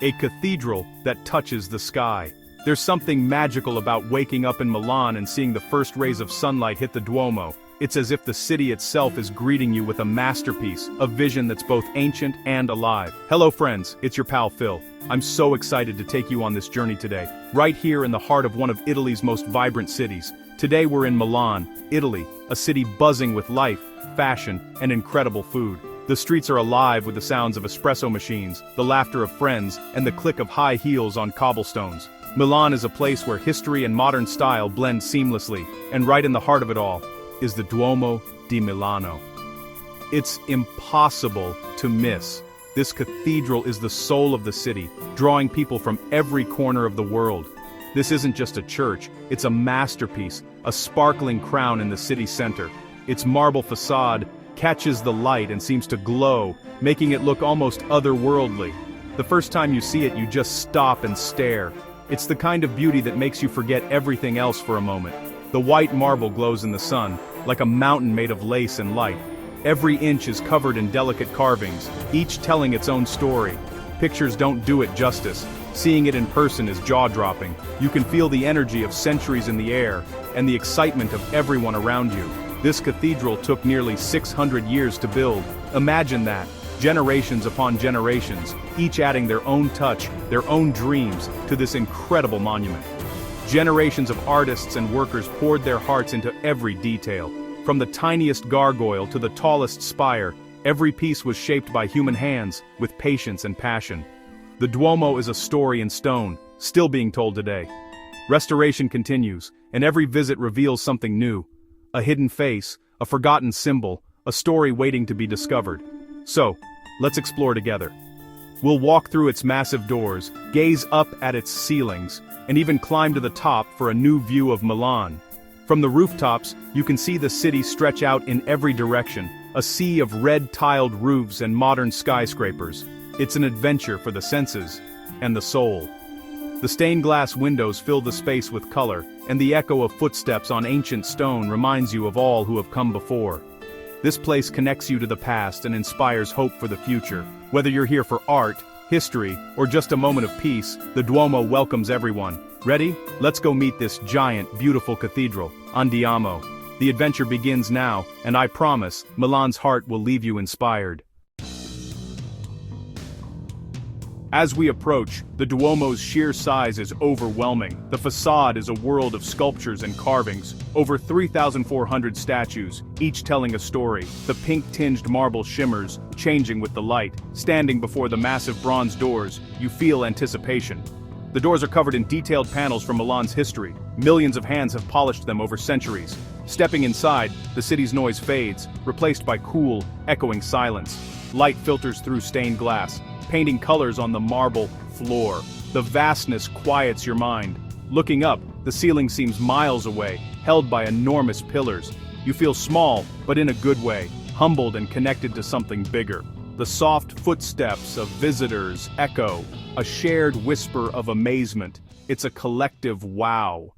A cathedral that touches the sky. There's something magical about waking up in Milan and seeing the first rays of sunlight hit the Duomo. It's as if the city itself is greeting you with a masterpiece, a vision that's both ancient and alive. Hello friends, it's your pal Phil. I'm so excited to take you on this journey today, right here in the heart of one of Italy's most vibrant cities. Today we're in Milan, Italy, a city buzzing with life, fashion, and incredible food. The streets are alive with the sounds of espresso machines, the laughter of friends, and the click of high heels on cobblestones. Milan is a place where history and modern style blend seamlessly, and right in the heart of it all is the Duomo di Milano. It's impossible to miss. This cathedral is the soul of the city, drawing people from every corner of the world. This isn't just a church, it's a masterpiece, a sparkling crown in the city center. Its marble facade catches the light and seems to glow, making it look almost otherworldly. The first time you see it, you just stop and stare. It's the kind of beauty that makes you forget everything else for a moment. The white marble glows in the sun, like a mountain made of lace and light. Every inch is covered in delicate carvings, each telling its own story. Pictures don't do it justice. Seeing it in person is jaw-dropping. You can feel the energy of centuries in the air, and the excitement of everyone around you. This cathedral took nearly 600 years to build. Imagine that. Generations upon generations, each adding their own touch, their own dreams, to this incredible monument. Generations of artists and workers poured their hearts into every detail. From the tiniest gargoyle to the tallest spire, every piece was shaped by human hands, with patience and passion. The Duomo is a story in stone, still being told today. Restoration continues, and every visit reveals something new. A hidden face, a forgotten symbol, a story waiting to be discovered. So, let's explore together. We'll walk through its massive doors, gaze up at its ceilings, and even climb to the top for a new view of Milan. From the rooftops, you can see the city stretch out in every direction, a sea of red-tiled roofs and modern skyscrapers. It's an adventure for the senses and the soul. The stained glass windows fill the space with color, and the echo of footsteps on ancient stone reminds you of all who have come before. This place connects you to the past and inspires hope for the future. Whether you're here for art, history, or just a moment of peace, the Duomo welcomes everyone. Ready? Let's go meet this giant, beautiful cathedral. Andiamo. The adventure begins now, and I promise, Milan's heart will leave you inspired. As we approach, the Duomo's sheer size is overwhelming. The facade is a world of sculptures and carvings, over 3,400 statues, each telling a story. The pink-tinged marble shimmers, changing with the light. Standing before the massive bronze doors, you feel anticipation. The doors are covered in detailed panels from Milan's history. Millions of hands have polished them over centuries. Stepping inside, the city's noise fades, replaced by cool, echoing silence. Light filters through stained glass, painting colors on the marble floor. The vastness quiets your mind. Looking up, the ceiling seems miles away, held by enormous pillars. You feel small, but in a good way, humbled and connected to something bigger. The soft footsteps of visitors echo, a shared whisper of amazement. It's a collective wow.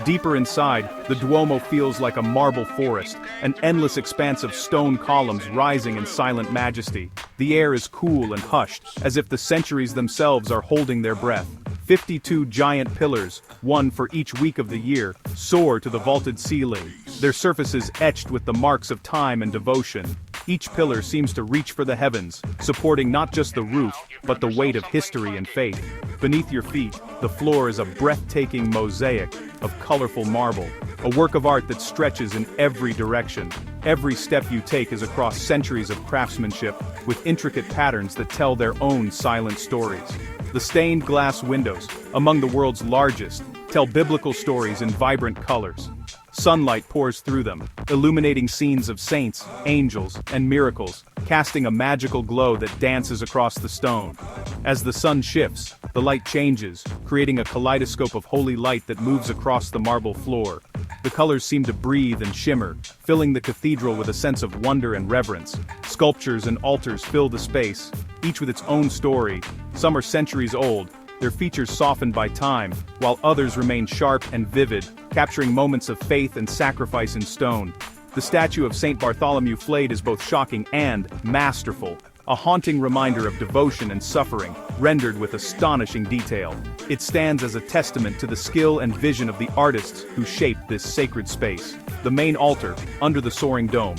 Deeper inside, the Duomo feels like a marble forest, an endless expanse of stone columns rising in silent majesty. The air is cool and hushed, as if the centuries themselves are holding their breath. 52 giant pillars, one for each week of the year, soar to the vaulted ceiling, their surfaces etched with the marks of time and devotion. Each pillar seems to reach for the heavens, supporting not just the roof, but the weight of history and faith. Beneath your feet, the floor is a breathtaking mosaic of colorful marble, a work of art that stretches in every direction. Every step you take is across centuries of craftsmanship, with intricate patterns that tell their own silent stories. The stained glass windows, among the world's largest, tell biblical stories in vibrant colors. Sunlight pours through them, illuminating scenes of saints, angels, and miracles, casting a magical glow that dances across the stone. As the sun shifts, the light changes, creating a kaleidoscope of holy light that moves across the marble floor. The colors seem to breathe and shimmer, filling the cathedral with a sense of wonder and reverence. Sculptures and altars fill the space, each with its own story. Some are centuries old, their features softened by time, while others remain sharp and vivid, capturing moments of faith and sacrifice in stone. The statue of Saint Bartholomew flayed is both shocking and masterful. a haunting reminder of devotion and suffering, rendered with astonishing detail. It stands as a testament to the skill and vision of the artists who shaped this sacred space. The main altar, under the soaring dome,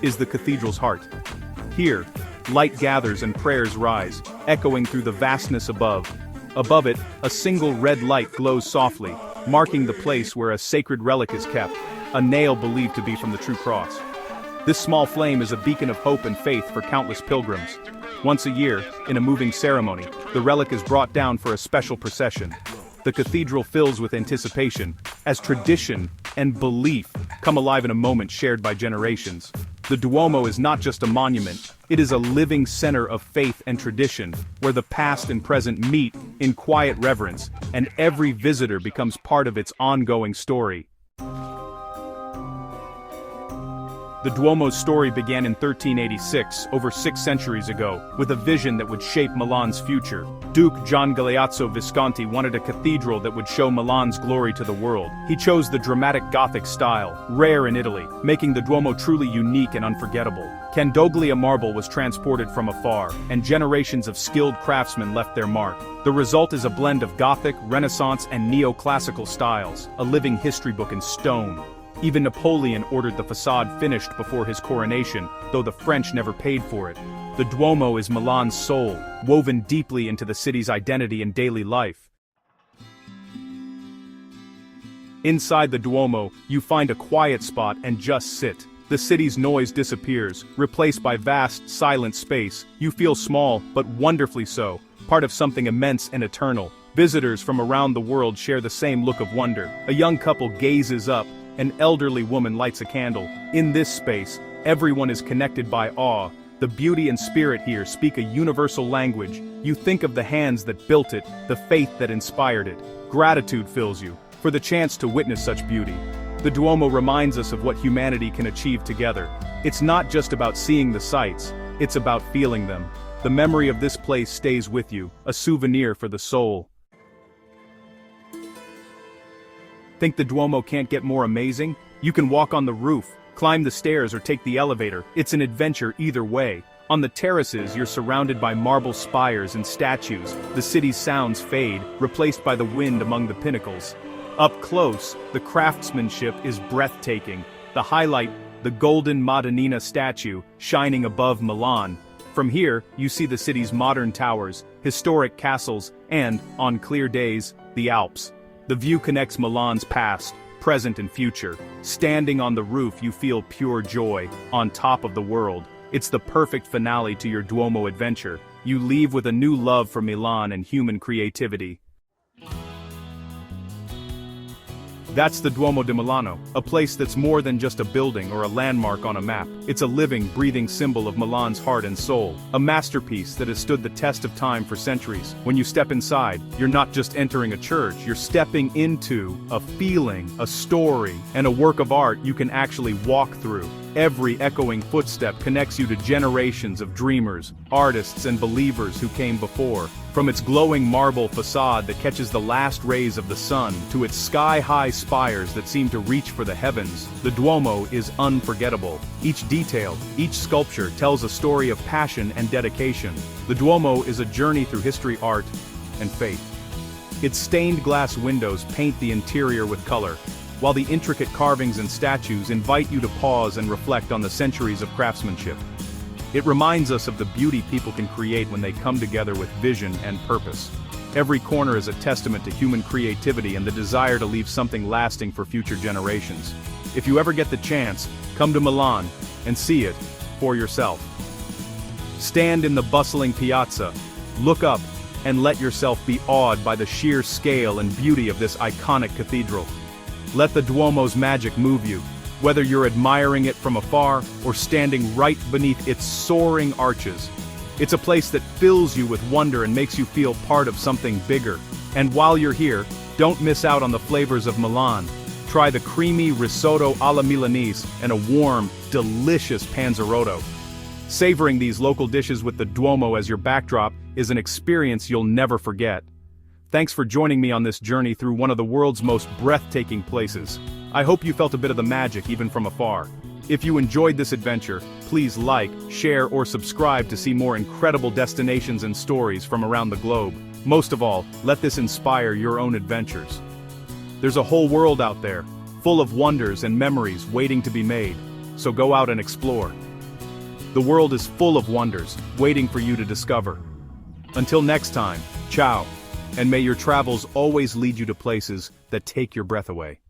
is the cathedral's heart. Here, light gathers and prayers rise, echoing through the vastness above. Above it, a single red light glows softly, marking the place where a sacred relic is kept, a nail believed to be from the true cross. This small flame is a beacon of hope and faith for countless pilgrims. Once a year, in a moving ceremony, the relic is brought down for a special procession. The cathedral fills with anticipation, as tradition and belief come alive in a moment shared by generations. The Duomo is not just a monument, it is a living center of faith and tradition, where the past and present meet in quiet reverence, and every visitor becomes part of its ongoing story. The Duomo's story began in 1386, over 6 centuries ago, with a vision that would shape Milan's future. Duke Gian Galeazzo Visconti wanted a cathedral that would show Milan's glory to the world. He chose the dramatic Gothic style, rare in Italy, making the Duomo truly unique and unforgettable. Candoglia marble was transported from afar, and generations of skilled craftsmen left their mark. The result is a blend of Gothic, Renaissance, and neoclassical styles, a living history book in stone. Even Napoleon ordered the facade finished before his coronation, though the French never paid for it. The Duomo is Milan's soul, woven deeply into the city's identity and daily life. Inside the Duomo, you find a quiet spot and just sit. The city's noise disappears, replaced by vast, silent space. You feel small, but wonderfully so, part of something immense and eternal. Visitors from around the world share the same look of wonder. A young couple gazes up, an elderly woman lights a candle. In this space, everyone is connected by awe. The beauty and spirit here speak a universal language. You think of the hands that built it, the faith that inspired it. Gratitude fills you for the chance to witness such beauty. The Duomo reminds us of what humanity can achieve together. It's not just about seeing the sights, it's about feeling them. The memory of this place stays with you, a souvenir for the soul. Think the Duomo can't get more amazing? You can walk on the roof, climb the stairs, or take the elevator. It's an adventure either way. On the terraces, you're surrounded by marble spires and statues. The city's sounds fade, replaced by the wind among the pinnacles. Up close, the craftsmanship is breathtaking. The highlight, the golden Madonnina statue, shining above Milan. From here, you see the city's modern towers, historic castles, and, on clear days, the Alps. The view connects Milan's past, present and future. Standing on the roof, you feel pure joy, on top of the world. It's the perfect finale to your Duomo adventure. You leave with a new love for Milan and human creativity. That's the Duomo di Milano, a place that's more than just a building or a landmark on a map. It's a living, breathing symbol of Milan's heart and soul, a masterpiece that has stood the test of time for centuries. When you step inside, you're not just entering a church, you're stepping into a feeling, a story, and a work of art you can actually walk through. Every echoing footstep connects you to generations of dreamers, artists, and believers who came before. From its glowing marble facade that catches the last rays of the sun, to its sky-high spires that seem to reach for the heavens, the Duomo is unforgettable. Each detail, each sculpture tells a story of passion and dedication. The Duomo is a journey through history, art, and faith. Its stained glass windows paint the interior with color, while the intricate carvings and statues invite you to pause and reflect on the centuries of craftsmanship. It reminds us of the beauty people can create when they come together with vision and purpose. Every corner is a testament to human creativity and the desire to leave something lasting for future generations. If you ever get the chance, come to Milan and see it for yourself. Stand in the bustling piazza, look up, and let yourself be awed by the sheer scale and beauty of this iconic cathedral. Let the Duomo's magic move you, whether you're admiring it from afar or standing right beneath its soaring arches. It's a place that fills you with wonder and makes you feel part of something bigger. And while you're here, don't miss out on the flavors of Milan. Try the creamy risotto alla Milanese and a warm, delicious panzerotto. Savoring these local dishes with the Duomo as your backdrop is an experience you'll never forget. Thanks for joining me on this journey through one of the world's most breathtaking places. I hope you felt a bit of the magic even from afar. If you enjoyed this adventure, please like, share, or subscribe to see more incredible destinations and stories from around the globe. Most of all, let this inspire your own adventures. There's a whole world out there, full of wonders and memories waiting to be made, so go out and explore. The world is full of wonders, waiting for you to discover. Until next time, ciao, and may your travels always lead you to places that take your breath away.